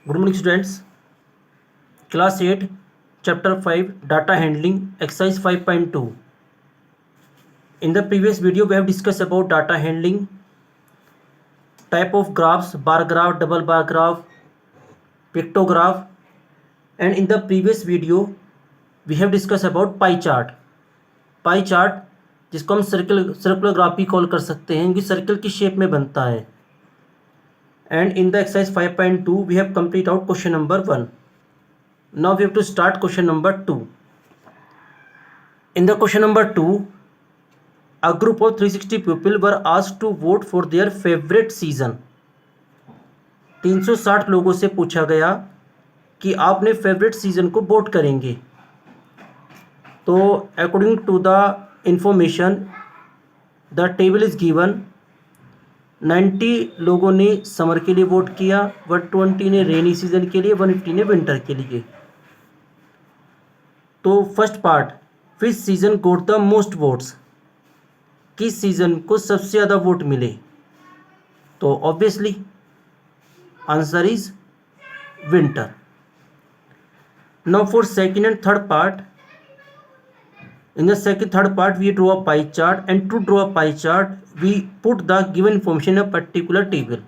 Good morning, students. Class 8, Chapter 5, Data Handling, Exercise 5.2. In the previous video, we have discussed about data handling, type of graphs, bar graph, double bar graph, pictograph, and in the previous video, we have discussed about pie chart. Pie chart जिसको हम circular graph भी call कर सकते हैं, क्योंकि circle की shape में बनता है. And in the exercise 5.2, we have complete out question number 1. Now we have to start question number 2. In the question number 2, a group of 360 people were asked to vote for their favorite season. 360 लोगों से पूछा गया कि आपने favourite season को vote करेंगे. तो according to the information the table is given. 90 लोगों ने समर के लिए वोट किया, 120 ने रेनी सीजन के लिए, 150 ने विंटर के लिए. तो first part, which season goat the most votes, किस सीजन को सबसे ज़्यादा वोट मिले. तो obviously answer is winter. Now for second and third part, in the third part we draw a pie chart, and to draw a pie chart we put the given information in a particular table.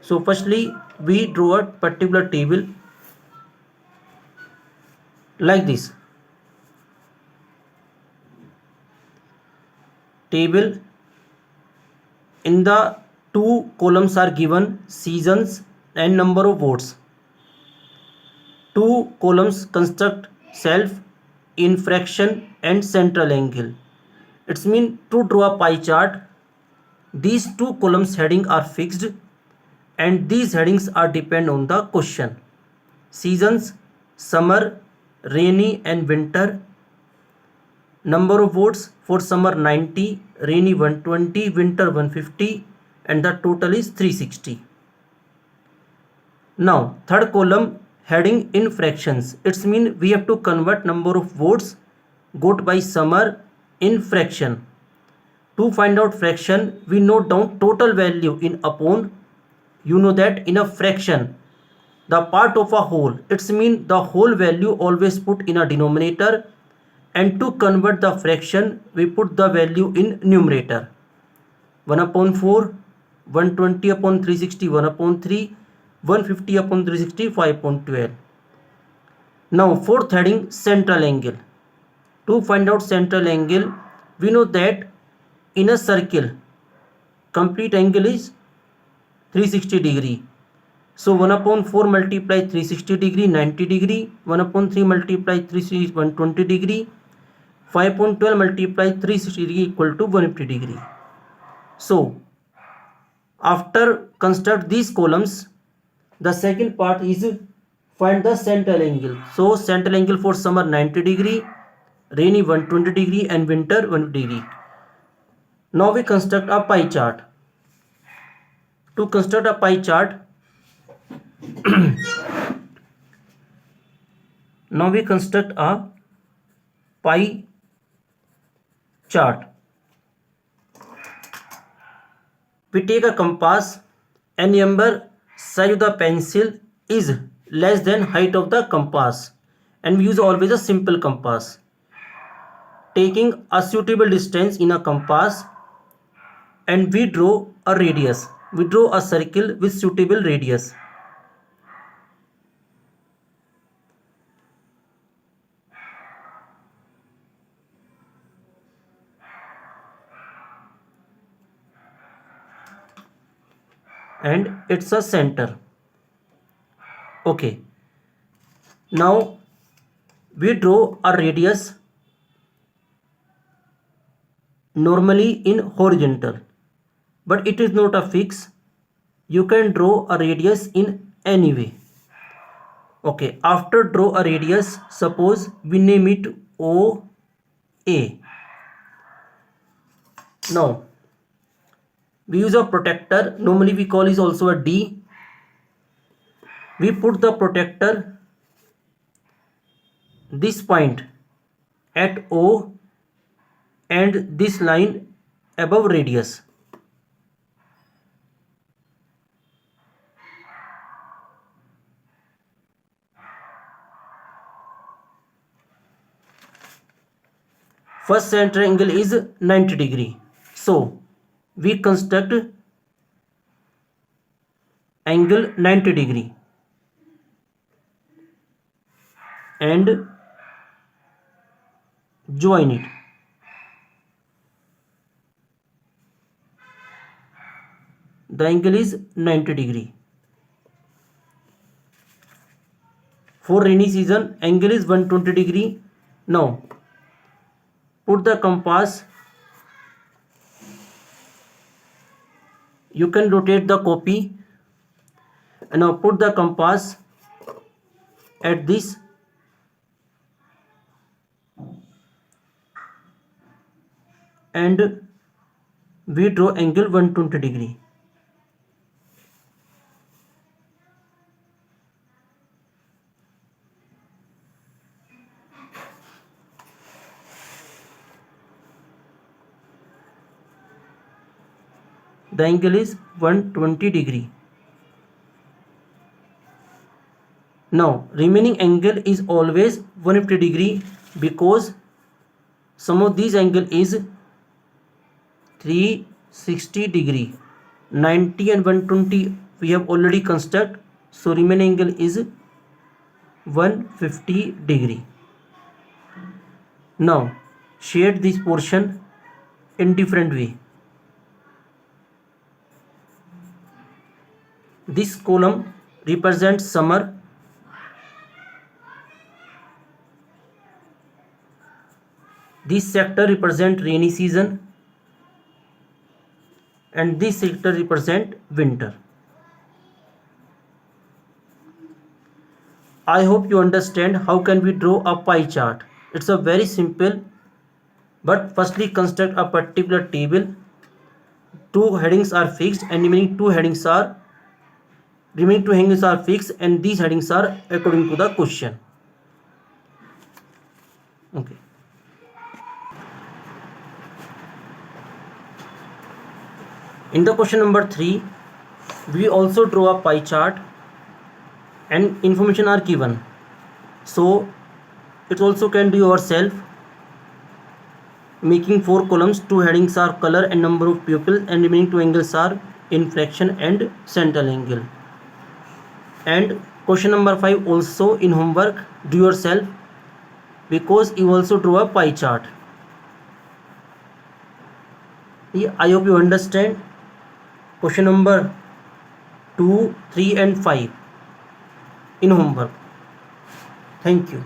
So firstly we draw a particular table like this. Table, in the two columns are given seasons and number of votes. Two columns construct self, in fraction and central angle. It's mean to draw a pie chart, these two columns heading are fixed and these headings are depend on the question. Seasons, summer, rainy and winter. Number of votes, for summer 90, rainy 120, winter 150, and the total is 360. Now third column, heading in fractions. It's mean we have to convert number of votes got by summer in fraction. To find out fraction, we note down total value in upon. You know that in a fraction, the part of a whole, it's mean the whole value always put in a denominator, and to convert the fraction, we put the value in numerator. 1/4, 120 upon 360, 1/3, 150 upon 360, 5/12. Now fourth heading, central angle. To find out central angle, we know that in a circle complete angle is 360 degree. So 1/4 multiply 360 degree, 90 degree. 1/3 multiply 360 is 120 degree. 5/12 multiply 360 degree equal to 150 degree. So after construct these columns, the second part is find the central angle. So central angle for summer 90 degree, rainy 120 degree and winter 1 degree. Now we construct a pie chart. To construct a pie chart, now we construct a pie chart. We take a compass and remember size of the pencil is less than height of the compass, and we use always a simple compass. Taking a suitable distance in a compass, and we draw a radius. We draw a circle with suitable radius. And it's a center. Okay, now we draw a radius normally in horizontal, but it is not a fix. You can draw a radius in any way. Okay, after draw a radius, suppose we name it OA. Now we use a protractor, normally we call is also a D. We put the protractor this point at O and this line above radius. first center angle is 90 degree. So we construct angle 90 degree and join it. The angle is 90 degree. For rainy season, angle is 120 degree. Now put the compass. You can rotate the copy. And now put the compass at this and we draw angle 120 degree. The angle is 120 degree. Now remaining angle is always 150 degree because sum of these angle is 360 degree. 90 and 120 we have already construct, so remaining angle is 150 degree. Now shade this portion in different way. This column represents summer. This sector represent rainy season and this sector represent winter. I hope you understand how can we draw a pie chart. It's a very simple, but firstly construct a particular table. Two headings are fixed and remaining two headings are fixed, and these headings are according to the question. Okay. In the question number 3, we also draw a pie chart and information are given. So it also can do yourself. Making 4 columns, 2 headings are color and number of pupils, and remaining 2 angles are infraction and central angle. And question number 5 also in homework, do yourself because you also draw a pie chart. I hope you understand question number 2, 3 and 5 in homework. Thank you.